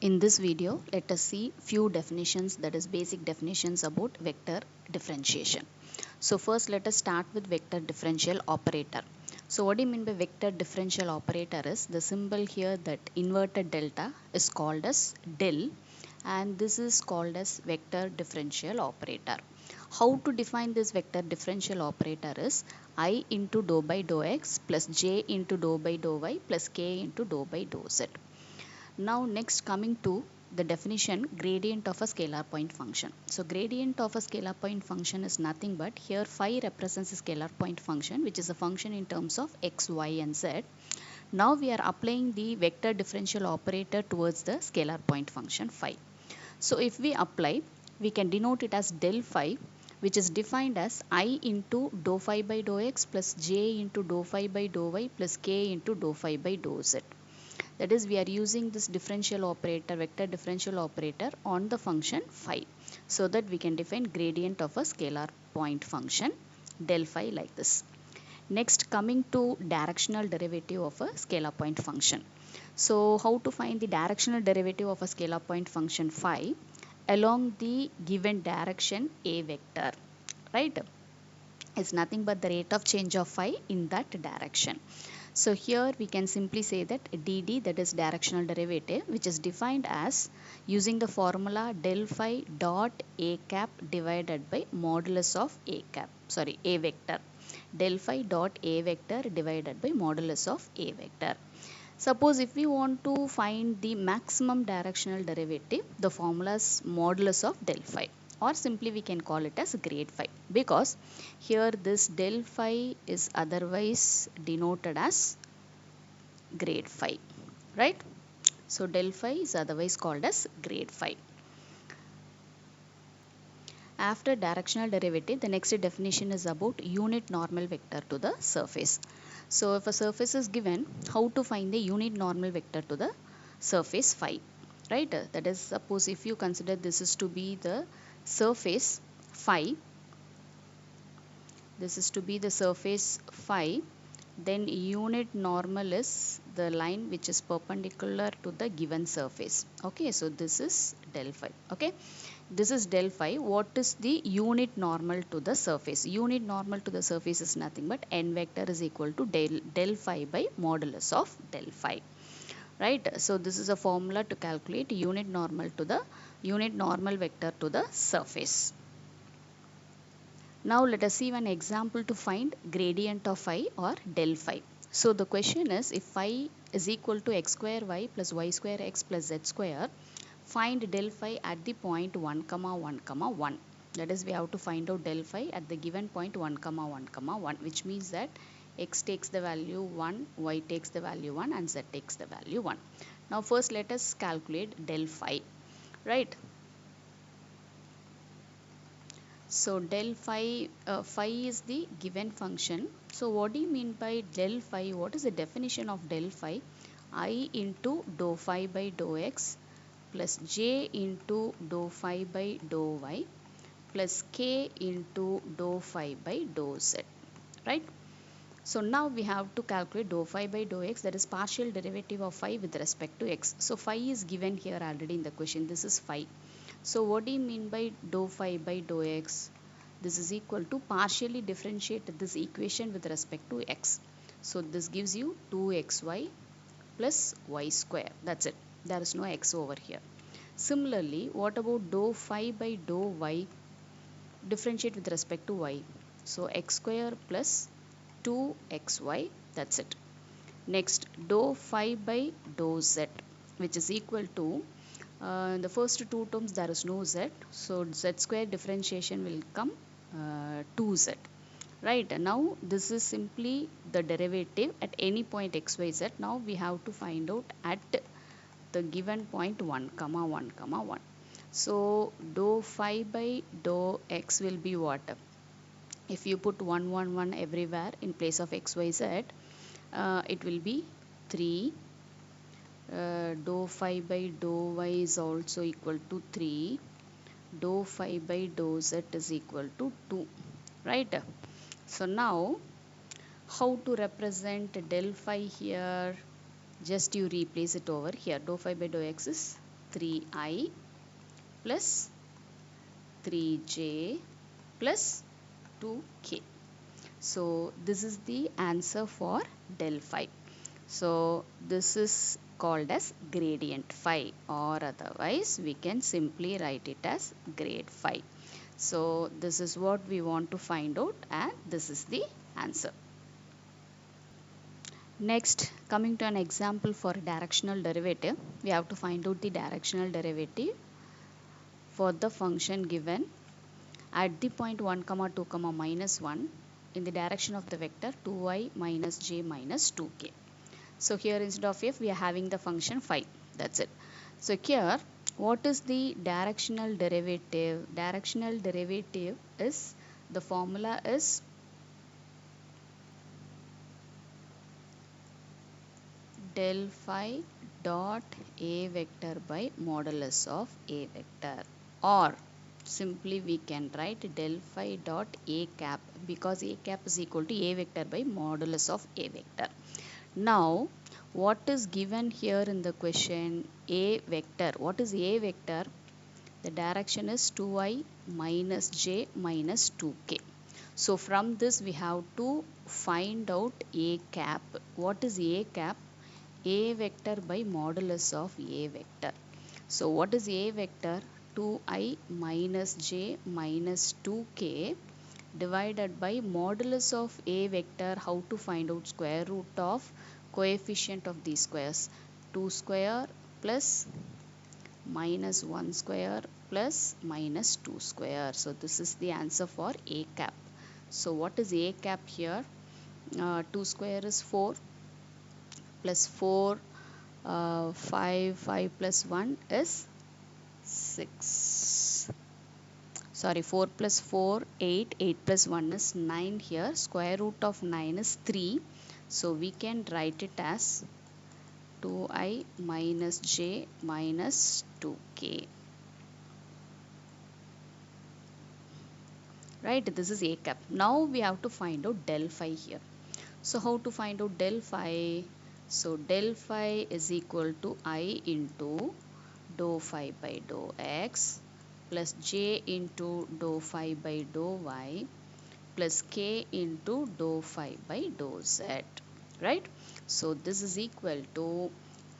In this video, let us see few definitions, that is basic definitions about vector differentiation. So first let us start with vector differential operator. So what do you mean by vector differential operator is the symbol here, that inverted delta is called as del, and this is called as vector differential operator. How to define this vector differential operator is I into dou by dou x plus j into dou by dou y plus k into dou by dou z. Now next, coming to the definition, gradient of a scalar point function. So gradient of a scalar point function is nothing but, here phi represents a scalar point function which is a function in terms of x, y and z. Now we are applying the vector differential operator towards the scalar point function phi. So if we apply, we can denote it as del phi, which is defined as I into dou phi by dou x plus j into dou phi by dou y plus k into dou phi by dou z. That is, we are using this differential operator, vector differential operator on the function phi, so that we can define gradient of a scalar point function del phi like this. Next, coming to directional derivative of a scalar point function. So how to find the directional derivative of a scalar point function phi along the given direction a vector, right? Is nothing but the rate of change of phi in that direction. So here we can simply say that dd, that is directional derivative, which is defined as using the formula del phi dot a cap divided by modulus of a cap, sorry, a vector. Del phi dot a vector divided by modulus of a vector. Suppose if we want to find the maximum directional derivative, the formula is modulus of del phi, or simply we can call it as grade phi, because here this del phi is otherwise denoted as grade phi, right? So del phi is otherwise called as grade phi. After directional derivative, the next definition is about unit normal vector to the surface. So if a surface is given, how to find the unit normal vector to the surface phi, right? That is, suppose if you consider this is to be the surface phi, this is to be the surface phi, then unit normal is the line which is perpendicular to the given surface. Okay, so this is del phi. Okay, this is del phi. What is the unit normal to the surface? Unit normal to the surface is nothing but n vector is equal to del phi by modulus of del phi, right? So this is a formula to calculate unit normal vector to the surface. Now let us see one example to find gradient of phi or del phi. So the question is, if phi is equal to x square y plus y square x plus z square, find del phi at the point 1 comma 1 comma 1. That is, we have to find out del phi at the given point 1 comma 1 comma 1, which means that x takes the value 1, y takes the value 1 and z takes the value 1. Now first let us calculate del phi, right? So del phi, phi is the given function. So what do you mean by del phi? What is the definition of del phi? I into dou phi by dou x plus j into dou phi by dou y plus k into dou phi by dou z, right? So now we have to calculate dou phi by dou x, that is partial derivative of phi with respect to x. So phi is given here already in the question. This is phi. So what do you mean by dou phi by dou x? This is equal to partially differentiate this equation with respect to x. So this gives you 2xy plus y square. That's it. There is no x over here. Similarly, what about dou phi by dou y? Differentiate with respect to y. So x square plus 2xy. That's it. Next, dou phi by dou z, which is equal to the first two terms there is no z, so z square differentiation will come 2z, right? Now this is simply the derivative at any point x, y, z. Now we have to find out at the given point 1 comma 1 comma 1. So dou phi by dou x will be what? If you put 1 1 1 everywhere in place of x, y, z, it will be 3. Dou phi by dou y is also equal to 3. Dou phi by dou z is equal to 2, right? So now how to represent del phi here? Just you replace it over here. Dou phi by dou x is 3i plus 3j plus 2k. So this is the answer for del phi. So this is called as gradient phi, or otherwise we can simply write it as grade phi. So this is what we want to find out, and this is the answer. Next, coming to an example for directional derivative, we have to find out the directional derivative for the function given at the point 1 comma 2 comma minus 1 in the direction of the vector 2i minus j minus 2k. So here instead of f we are having the function phi. That's it. So here what is the directional derivative? Directional derivative is, the formula is del phi dot a vector by modulus of a vector, or simply we can write del phi dot a cap, because a cap is equal to a vector by modulus of a vector. Now what is given here in the question? A vector. What is a vector? The direction is 2i minus j minus 2k. So from this we have to find out a cap. What is a cap? A vector by modulus of a vector. So what is a vector? 2i minus j minus 2k divided by modulus of a vector. How to find out? Square root of coefficient of these squares. 2 square plus minus 1 square plus minus 2 square. So this is the answer for a cap. So what is a cap here? 2 square is 4 plus 4, 5 plus 1 is 6. Sorry, 4 plus 4, 8. 8 plus 1 is 9 here. Square root of 9 is 3. So we can write it as 2i minus j minus 2k. Right, this is a cap. Now we have to find out del phi here. So how to find out del phi? So del phi is equal to I into dou phi by dou x plus j into dou phi by dou y plus k into dou phi by dou z. Right? So this is equal to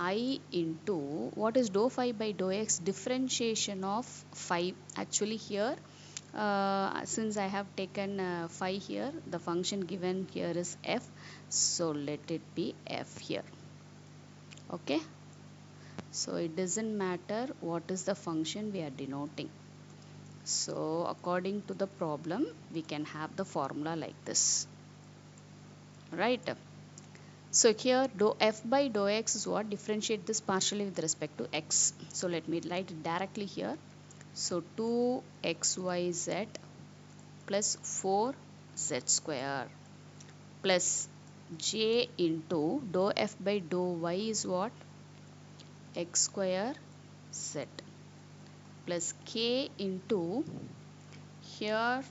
I into, what is dou phi by dou x? Differentiation of phi. Actually here since I have taken phi here, the function given here is f, so let it be f here. Okay, so it doesn't matter what is the function we are denoting. So according to the problem we can have the formula like this, right? So here dou f by dou x is what? Differentiate this partially with respect to x. So let me write it directly here. So 2xyz plus 4z square plus j into dou f by dou y is what? X square z plus k into, here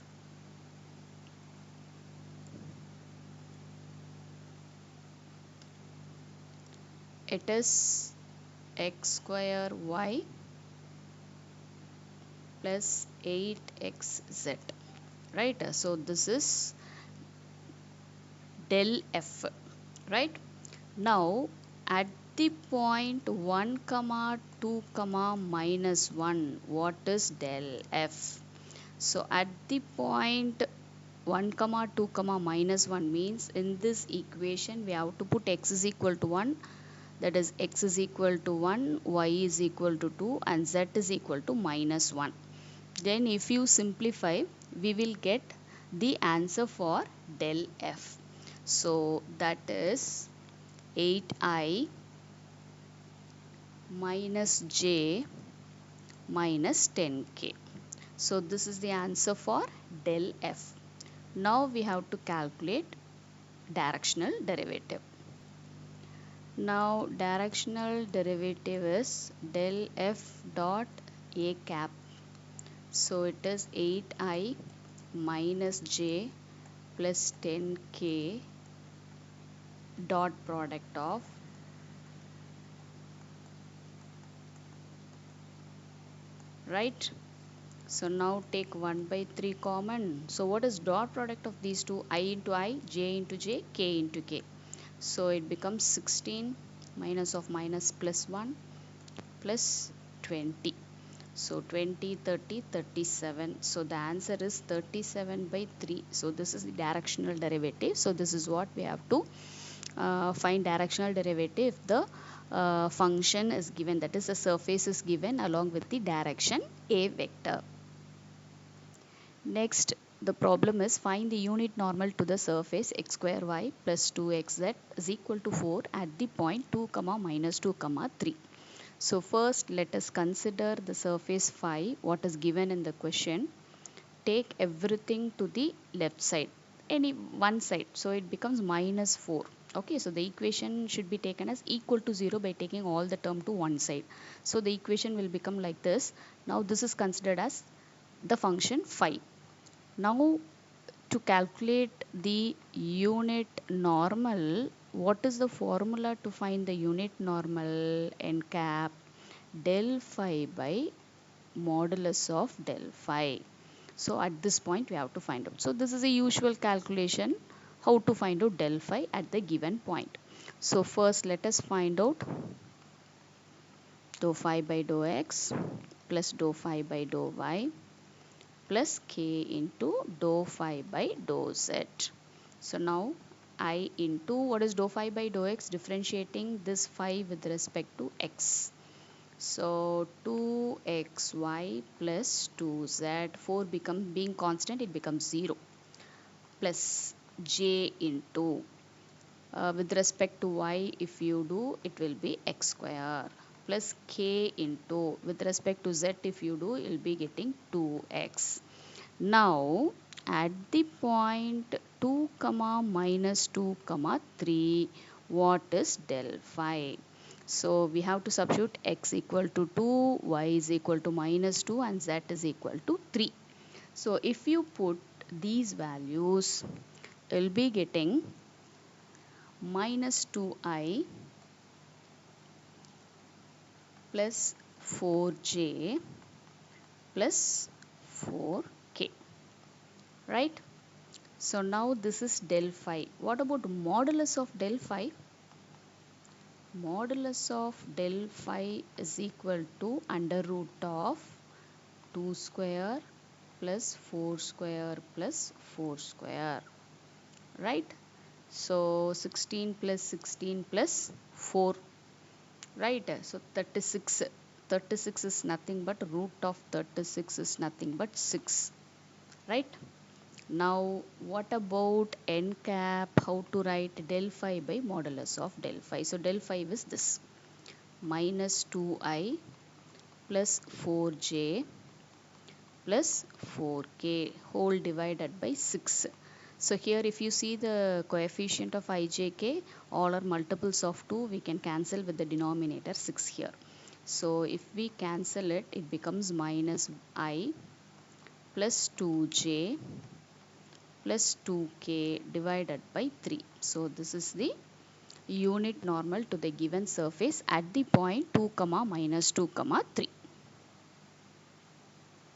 it is x square y plus 8xz, right? So this is del f, right? Now at the point 1 comma 2 comma minus 1, what is del f? So at the point 1 comma 2 comma minus 1 means in this equation we have to put x is equal to 1, that is x is equal to 1, y is equal to 2 and z is equal to minus 1. Then if you simplify we will get the answer for del f. So that is 8i minus j minus 10k. So this is the answer for del f. Now we have to calculate directional derivative. Now directional derivative is del f dot a cap. So it is 8i minus j plus 10k dot product of right? So now take 1 by 3 common. So what is dot product of these two? I into I, j into j, k into k. So it becomes 16 minus of minus plus 1 plus 20. So 20, 30, 37. So the answer is 37 by 3. So this is the directional derivative. So this is what we have to find directional derivative if the function is given, that is the surface is given along with the direction a vector. Next, the problem is find the unit normal to the surface x square y plus 2xz is equal to 4 at the point 2 comma minus 2 comma 3. So first let us consider the surface phi, what is given in the question. Take everything to the left side, any one side, so it becomes minus 4. Okay, so the equation should be taken as equal to 0 by taking all the term to one side. So the equation will become like this. Now this is considered as the function phi. Now to calculate the unit normal, what is the formula to find the unit normal? N cap del phi by modulus of del phi. So at this point we have to find out. So this is a usual calculation how to find out del phi at the given point. So first let us find out dou phi by dou x plus dou phi by dou y plus k into dou phi by dou z. So now I into what is dou phi by dou x, differentiating this phi with respect to x. So 2xy plus 2z, 4 being constant, it becomes 0, plus j into with respect to y, if you do, it will be x square, plus k into with respect to z, if you do, you'll be getting 2x. Now at the point 2 comma minus 2 comma 3, what is del phi? So we have to substitute x equal to 2, y is equal to minus 2 and z is equal to 3. So if you put these values, you'll be getting minus 2i plus 4j plus 4k, right? So now this is del phi. What about modulus of del phi? Modulus of del phi is equal to under root of 2 square plus 4 square plus 4 square, right? So 16 plus 16 plus 4, right? So 36. 36 is nothing but root of 36 is nothing but 6, right? Now what about n cap? How to write del phi by modulus of del phi? So del phi is this, minus 2i plus 4j plus 4k whole divided by 6. So here if you see the coefficient of ijk, all are multiples of 2, we can cancel with the denominator 6 here. So if we cancel it, it becomes minus I plus 2j plus 2k divided by 3. So this is the unit normal to the given surface at the point 2 comma minus 2 comma 3.